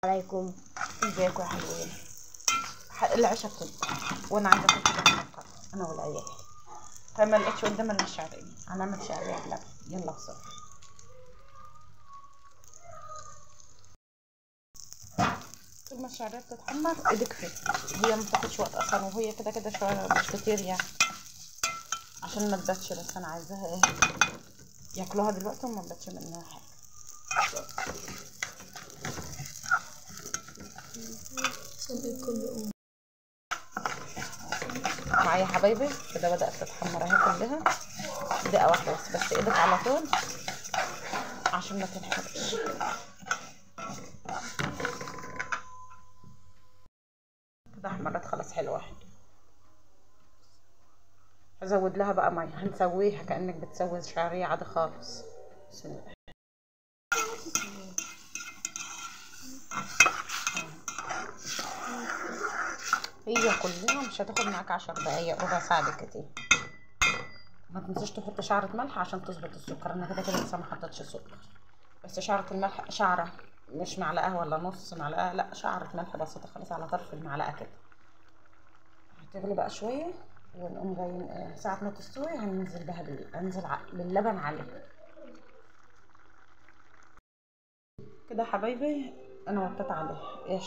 عليكم. ازيكم يا حلوين؟ العشاء بتطبخ وانا عايزه اكل كده مسكر انا والعيال، فما لقيتش قدامنا الشعريه. هنعمل شعريه بلبن. يلا بسرعه. طول ما الشعريه بتتحمر ايدك فيها، هي ما بتاخدش وقت اصلا، وهي كده كده شويه مش كتير يعني عشان ما تباتش، بس انا عايزاها ايه ياكلوها دلوقتي وما تباتش منها حاجه. معايا يا حبايبي كده بدأت تتحمر اهي كلها، دقيقة واحدة بس ايدك على طول عشان ما تنحرقش. كده احمرت خلاص حلوة. هزود لها بقى مية، هنسويها كأنك بتسوي شعرية عادي خالص. بسم الله. هي كلها مش هتاخد معاك 10 دقايق ربع ساعة بالكتير. ما تنسيش تحط شعرة ملح عشان تظبط السكر. انا كده كده لسه ما حطيتش سكر، بس شعرة الملح شعرة مش معلقة ولا نص معلقة، لا شعرة ملح بسيطة خالص على طرف المعلقة كده. هتغلي بقى شوية ونقوم جايين ساعة ما تستوي هننزل بها هنزل باللبن عليه كده حبايبي. انا وطيت عليها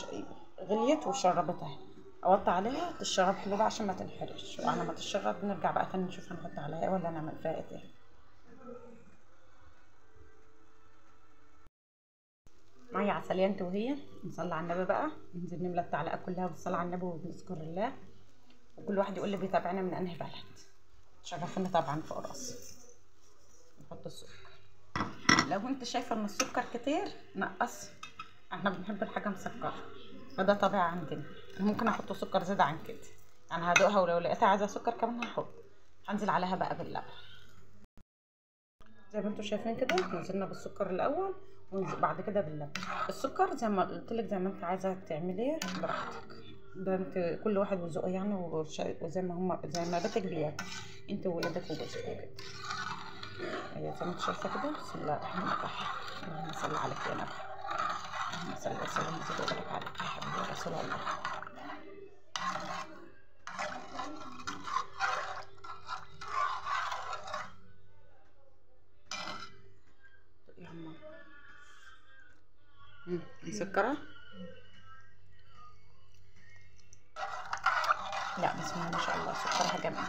غليت وشربتها، اوطي عليها تشرب حلو بقى عشان ما تنحرقش، وعلى ما تشرب نرجع بقى تاني نشوف هنحط عليها ايه ولا نعمل فيها ايه تاني. معايا عسلية انت وهي، نصلي على النبي بقى، ننزل نملى التعليقات كلها بالصلاة على النبي وبنذكر الله، وكل واحد يقول لي بيتابعنا من انهي بلد. شرفوني طبعا فوق راسي. نحط السكر، لو انت شايفه ان السكر كتير نقص، احنا بنحب الحاجه مسكره فده طبيعي عندنا. ممكن احط سكر زياده عن كده يعني، هدوقها ولو لقيتها عايزه سكر كمان هحط. هنزل عليها بقى باللبن زي ما انتم شايفين كده. نزلنا بالسكر الاول وبعد كده باللبن. السكر زي ما قلت لك زي ما انت عايزه تعمليه براحتك، ده انت كل واحد وذوقه يعني، وزي ما هم زي ما بيتك بياكل انت وولادك وجوزك كده. زي ما انت شايفه كده. بسم الله الرحمن الرحيم. اللهم صل عليك يا نبي، اللهم صل وسلم وزد وبارك عليك يا حبيبي يا رسول الله. يا عم مسكره؟ لا بسم الله ما شاء الله سكرها جميل.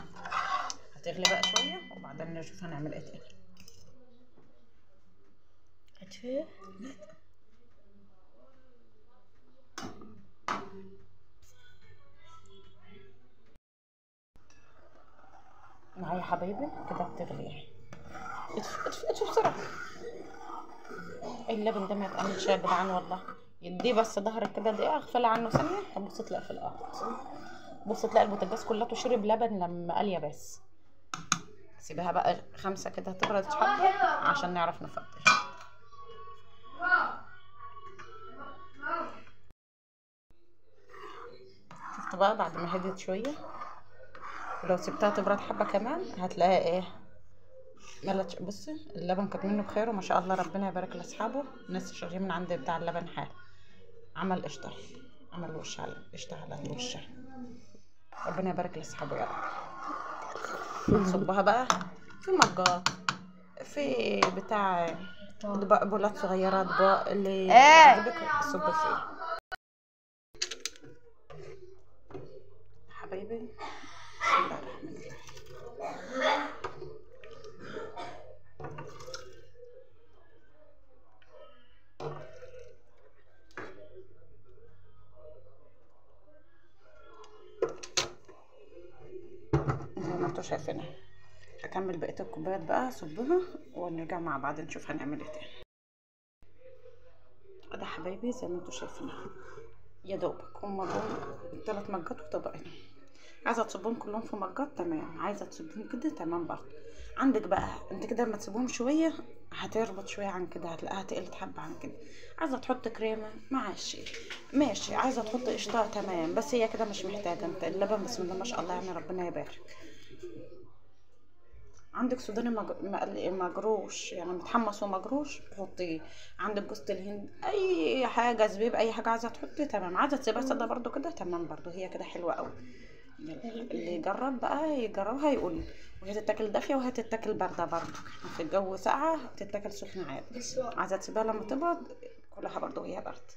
هتغلي بقى شويه وبعدين نشوف هنعمل ايه تاني. هتفيه معايا حبايبي كده بتغلي. اطفي بسرعه. اللبن ده ما يتعملش يا جدعان والله. يديه بس ظهرك كده دقيقه، اغفلي عنه ثانيه هتبص تلاقي في الارض. بص تلاقي البوتاجاز كلها شرب لبن لما قاليه بس. سيبها بقى 5 كده تبرد حبه عشان نعرف نفضل. شفت بقى بعد ما هديت شويه، ولو سبتها تبرد حبه كمان هتلاقيها ايه ملت. بصي اللبن كانت منه بخير وما شاء الله، ربنا يبارك لاصحابه. الناس شغالين من عند بتاع اللبن حال عمل قشطه، عمل وش على قشطه على الوش. ربنا يبارك لاصحابه يا رب. نصبها بقى في مجات، في بتاع اطباق بولات صغيره، اطباق اللي يعجبك صب فيه حبايبي. بسم الله الرحمن الرحيم. زي ما انتوا شايفينها. هكمل بقيه الكوبايات بقى صبها ونرجع مع بعض نشوف هنعمل ايه تاني. ده حبايبي زي ما انتوا شايفينها يا دوبك هما دول 3 مجات وطبقين. عايزه تصبهم كلهم في مجات تمام، عايزه تصبهم كده تمام برضه. عندك بقى انت كده لما تسيبهم شويه هتربط شويه عن كده، هتلاقيها تقلت حبه عن كده. عايزه تحط كريمه ماشي ماشي، عايزه تحط قشطه تمام، بس هي كده مش محتاجه. انت اللبن بسم الله ما شاء الله يعني ربنا يبارك. عندك سوداني مجروش يعني متحمص ومجروش حطيه. عندك جوز الهند، اي حاجه زبيب، اي حاجه عايزه تحطي تمام، عايزه تسيبها ساده برضو كده تمام برضو، هي كده حلوه قوي. اللي يجرب بقى يجربها يقول لي. وهي تتاكل دافيه وهي تتاكل بارده برضو، في الجو ساقعه تتاكل سخنه عادي، عايزه تسيبها لما تبرد كلها برضو وهي برد.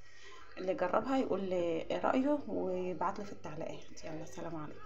اللي جربها يقول لي ايه رايه ويبعت لي في التعليقات. يلا سلام عليكم.